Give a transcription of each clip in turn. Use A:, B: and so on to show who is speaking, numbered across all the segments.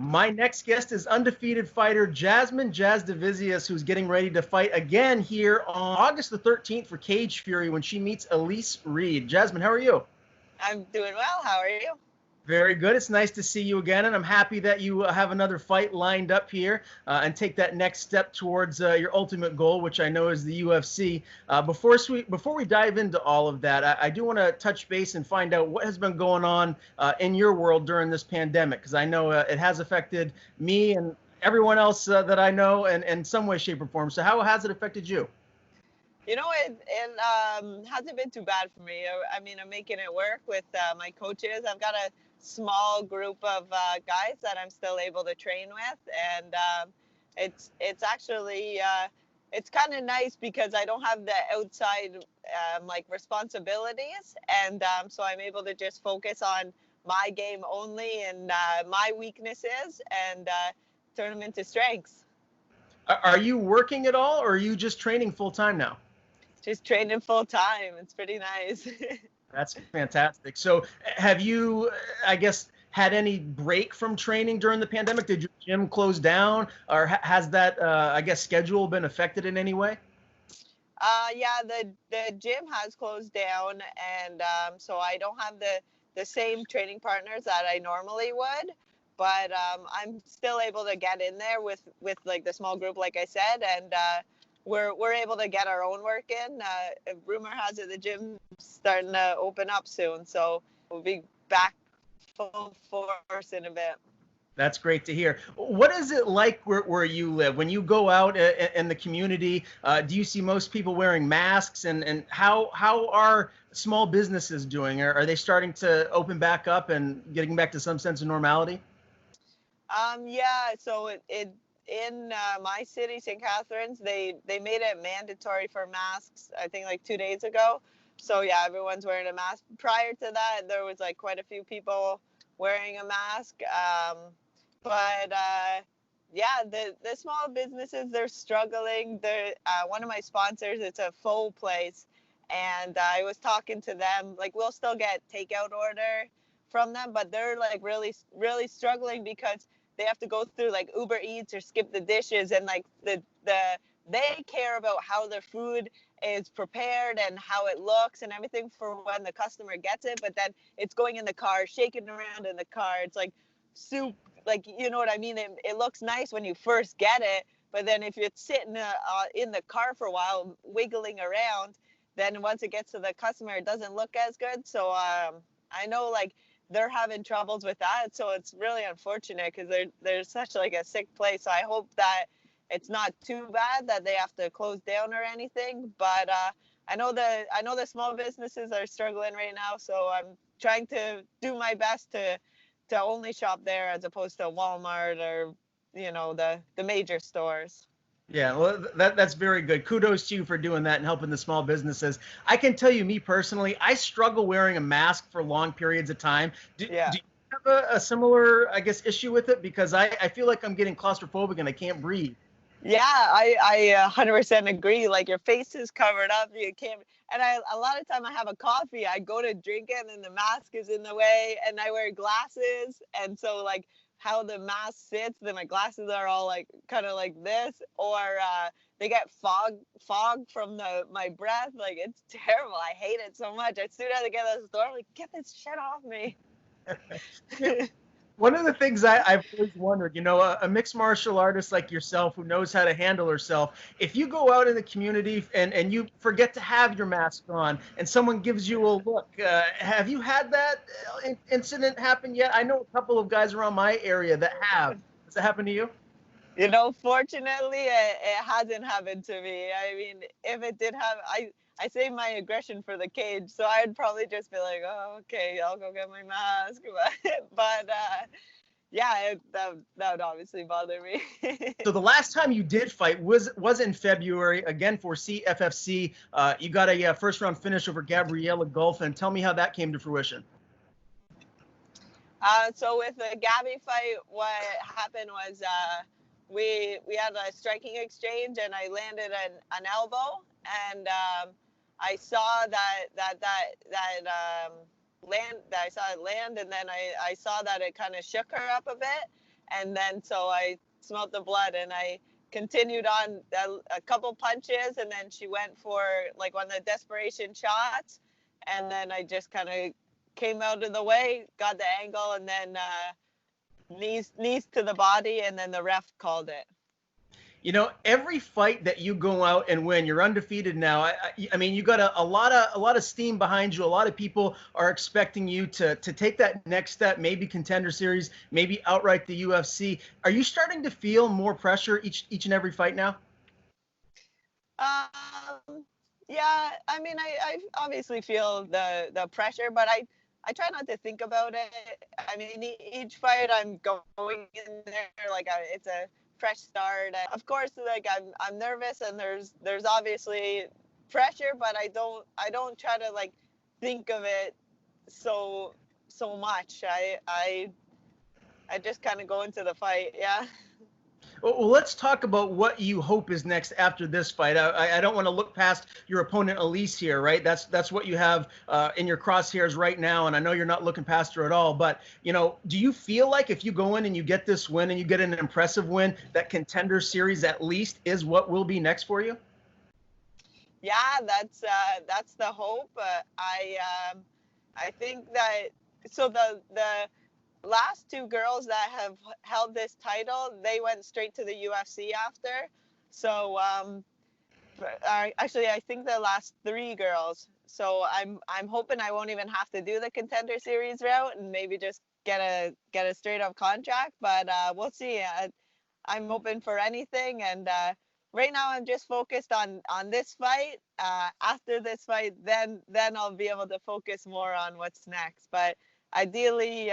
A: My next guest is undefeated fighter Jasmine Jasudavicius, who's getting ready to fight again here on August the 13th for Cage Fury when she meets Elise Reed. Jasmine, how are you?
B: I'm doing well. How are you?
A: Very good. It's nice to see you again, and I'm happy that you have another fight lined up here and take that next step towards your ultimate goal, which I know is the UFC. Before we dive into all of that, I do want to touch base and find out what has been going on in your world during this pandemic, because I know it has affected me and everyone else that I know in some way, shape, or form. So how has it affected you?
B: It hasn't been too bad for me. I mean, I'm making it work with my coaches. I've got a small group of guys that I'm still able to train with, and it's actually it's kind of nice because I don't have the outside like responsibilities, and so I'm able to just focus on my game only and my weaknesses and turn them into strengths.
A: Are you working at all, or are you just training full time now?
B: Just training full time. It's pretty nice.
A: That's fantastic. So, have you, I guess, had any break from training during the pandemic? Did your gym close down, or has that, I guess, schedule been affected in any way?
B: Yeah, the gym has closed down, and so I don't have the same training partners that I normally would. But I'm still able to get in there with like the small group, like I said, and we're able to get our own work in. Rumor has it the gym's starting to open up soon, so we'll be back full force in a bit.
A: That's great to hear. What is it like where you live? When you go out in the community, do you see most people wearing masks? And how are small businesses doing? Are they starting to open back up and getting back to some sense of normality?
B: Yeah, so it in my city, St. Catharines, they made it mandatory for masks, I think like 2 days ago. So yeah, everyone's wearing a mask. Prior to that, there was like quite a few people wearing a mask. But yeah, the small businesses, they're struggling. They're one of my sponsors, it's a faux place, and I was talking to them. Like we'll still get takeout order from them, but they're like really struggling because they have to go through like Uber Eats or skip the dishes, and like the they care about how their food is prepared and how it looks and everything for when the customer gets it, but then it's going in the car, shaking around in the car. It's like soup, like you know what I mean. It looks nice when you first get it, but then if it's sitting in the car for a while, wiggling around, then once it gets to the customer, it doesn't look as good. So I know like they're having troubles with that, so it's really unfortunate because they're such like a sick place. So I hope that it's not too bad that they have to close down or anything. But I know the small businesses are struggling right now, so I'm trying to do my best to only shop there as opposed to Walmart or the major stores.
A: Yeah, well, that's very good. Kudos to you for doing that and helping the small businesses. I can tell you, me personally, I struggle wearing a mask for long periods of time.
B: Yeah.
A: Do you have a similar, I guess, issue with it? Because I feel like I'm getting claustrophobic and I can't breathe.
B: Yeah, I 100% agree. Like your face is covered up, you can't. And a lot of time I have a coffee, I go to drink it, and the mask is in the way, and I wear glasses, and so like how the mask sits, then my glasses are all like kind of like this, or they get fog from my breath. Like it's terrible. I hate it so much. As soon as I get out of the store, I'm like, get this shit off me.
A: One of the things I've always wondered, a mixed martial artist like yourself who knows how to handle herself, if you go out in the community and you forget to have your mask on and someone gives you a look, have you had that incident happen yet? I know a couple of guys around my area that have. Has that happened to you?
B: Fortunately, it hasn't happened to me. I mean, if it did have, I save my aggression for the cage, so I'd probably just be like, oh, okay, I'll go get my mask. But yeah, that would obviously bother me.
A: So the last time you did fight was in February, again for CFFC. You got a first round finish over Gabriella Gulfin. Tell me how that came to fruition.
B: So with the Gabby fight, what happened was we had a striking exchange, and I landed an elbow, and I saw that land, that I saw it land, and then I saw that it kind of shook her up a bit, And then so I smelt the blood, and I continued on a couple punches, and then she went for like one of the desperation shots, and then I just kind of came out of the way, got the angle, and then knees to the body, and then the ref called it.
A: You know, every fight that you go out and win, you're undefeated now. I mean, you got a lot of steam behind you. A lot of people are expecting you to take that next step, maybe Contender Series, maybe outright the UFC. Are you starting to feel more pressure each and every fight now?
B: Yeah, I mean, I obviously feel the pressure, but I try not to think about it. I mean, each fight I'm going in there like it's a fresh start. Of course, like I'm nervous, and there's obviously pressure, but I don't try to like think of it so much. I just kind of go into the fight. Yeah.
A: Well, let's talk about what you hope is next after this fight. I don't want to look past your opponent, Elise, here, right? That's what you have in your crosshairs right now, and I know you're not looking past her at all. But, you know, do you feel like if you go in and you get this win and you get an impressive win, that Contender Series at least is what will be next for you?
B: Yeah, that's the hope. I think that so the last two girls that have held this title, they went straight to the UFC after. So actually, I think the last three girls. So I'm hoping I won't even have to do the Contender Series route, and maybe just get a straight up contract. But we'll see. I'm open for anything, and right now I'm just focused on this fight. After this fight, then I'll be able to focus more on what's next. But ideally,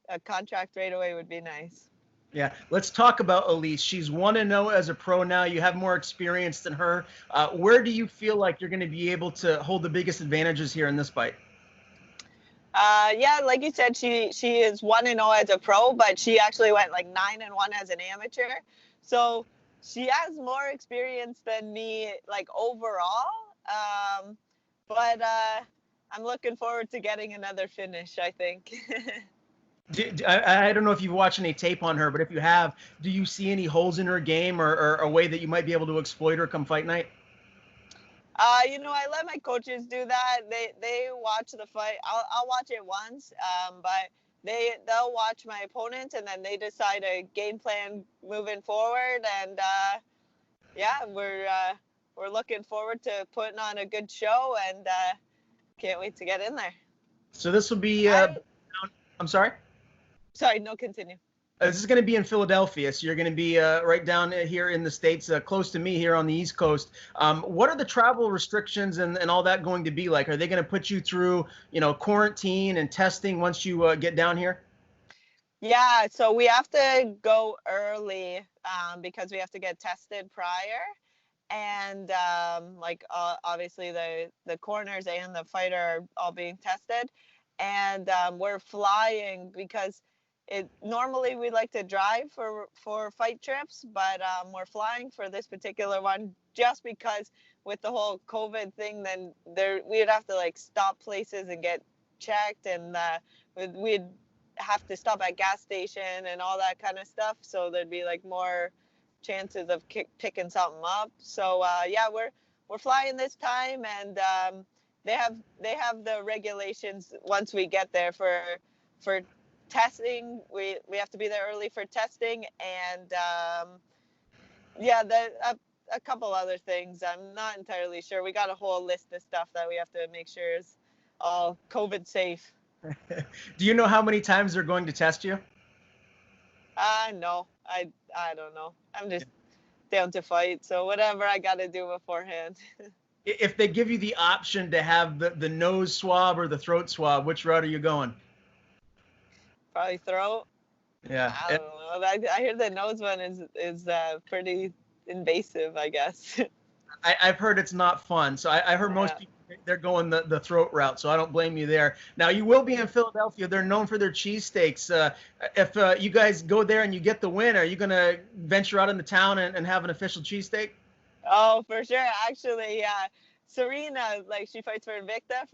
B: a contract right away would be nice.
A: Yeah, let's talk about Elise. She's 1-0 as a pro now. You have more experience than her. Where do you feel like you're going to be able to hold the biggest advantages here in this fight?
B: Yeah, like you said, she is 1-0 as a pro, but she actually went like 9-1 as an amateur. So she has more experience than me, like overall. But I'm looking forward to getting another finish, I think.
A: I don't know if you've watched any tape on her, but if you have, do you see any holes in her game or a way that you might be able to exploit her come fight night?
B: You know, I let my coaches do that. They watch the fight. I'll watch it once, but they'll watch my opponent, and then they decide a game plan moving forward. And yeah, we're looking forward to putting on a good show, and can't wait to get in there.
A: So this will be. I'm sorry.
B: Sorry, no, continue.
A: This is going to be in Philadelphia, so you're going to be right down here in the States, close to me here on the East Coast. What are the travel restrictions and all that going to be like? Are they going to put you through, you know, quarantine and testing once you get down here?
B: Yeah, so we have to go early because we have to get tested prior. And obviously the corners and the fighter are all being tested. And we're flying because normally we like to drive for fight trips, but we're flying for this particular one just because with the whole COVID thing, then we'd have to like stop places and get checked, and we'd have to stop at gas station and all that kind of stuff. So there'd be like more chances of picking something up. So yeah, we're flying this time, and they have the regulations once we get there for testing. We have to be there early for testing, and yeah, a couple other things. I'm not entirely sure. We got a whole list of stuff that we have to make sure is all COVID safe.
A: Do you know how many times they're going to test you?
B: No, I don't know. I'm just down to fight, so whatever I got to do beforehand.
A: If they give you the option to have the nose swab or the throat swab, which route are you going?
B: Probably throat.
A: Yeah.
B: I don't know. I hear the nose one is pretty invasive, I guess.
A: I've heard it's not fun. So I heard most people, they're going the throat route. So I don't blame you there. Now, you will be in Philadelphia. They're known for their cheesesteaks. If you guys go there and you get the win, are you going to venture out in the town and have an official cheesesteak?
B: Oh, for sure. Actually, Serena, like she fights for Invicta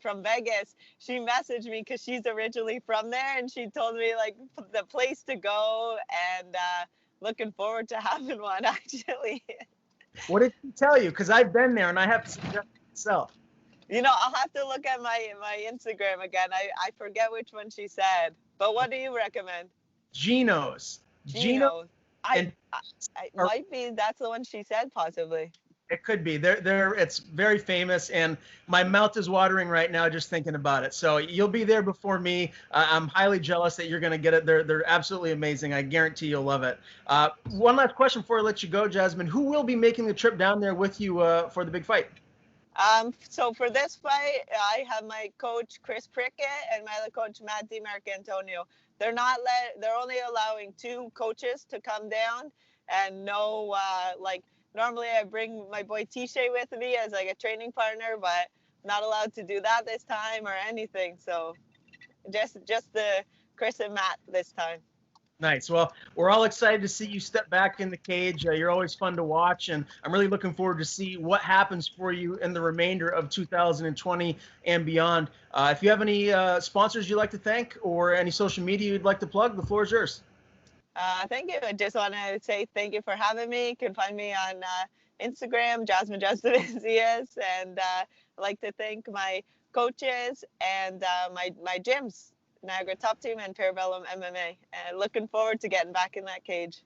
B: from Vegas, she messaged me because she's originally from there, and she told me like the place to go, and looking forward to having one actually.
A: What did she tell you? Because I've been there and I have to suggest it myself.
B: I'll have to look at my Instagram again. I forget which one she said. But what do you recommend?
A: Geno's.
B: Gino.
A: And
B: I might be. That's the one she said, possibly.
A: it could be. It's very famous, and my mouth is watering right now just thinking about it. So you'll be there before me. I'm highly jealous that you're going to get it. They're absolutely amazing. I guarantee you'll love it. One last question before I let you go, Jasmine. Who will be making the trip down there with you for the big fight?
B: So for this fight, I have my coach Chris Prickett and my other coach Matt DiMarcantonio. They're only allowing 2 coaches to come down, and no normally I bring my boy Tisha with me as like a training partner, but not allowed to do that this time or anything. So just the Chris and Matt this time.
A: Nice. Well, we're all excited to see you step back in the cage. You're always fun to watch, and I'm really looking forward to see what happens for you in the remainder of 2020 and beyond. If you have any sponsors you'd like to thank or any social media you'd like to plug, the floor is yours.
B: Thank you. I just want to say thank you for having me. You can find me on Instagram, Jasmine Jasudavicius, and I'd like to thank my coaches and my gyms, Niagara Top Team and Parabellum MMA. And looking forward to getting back in that cage.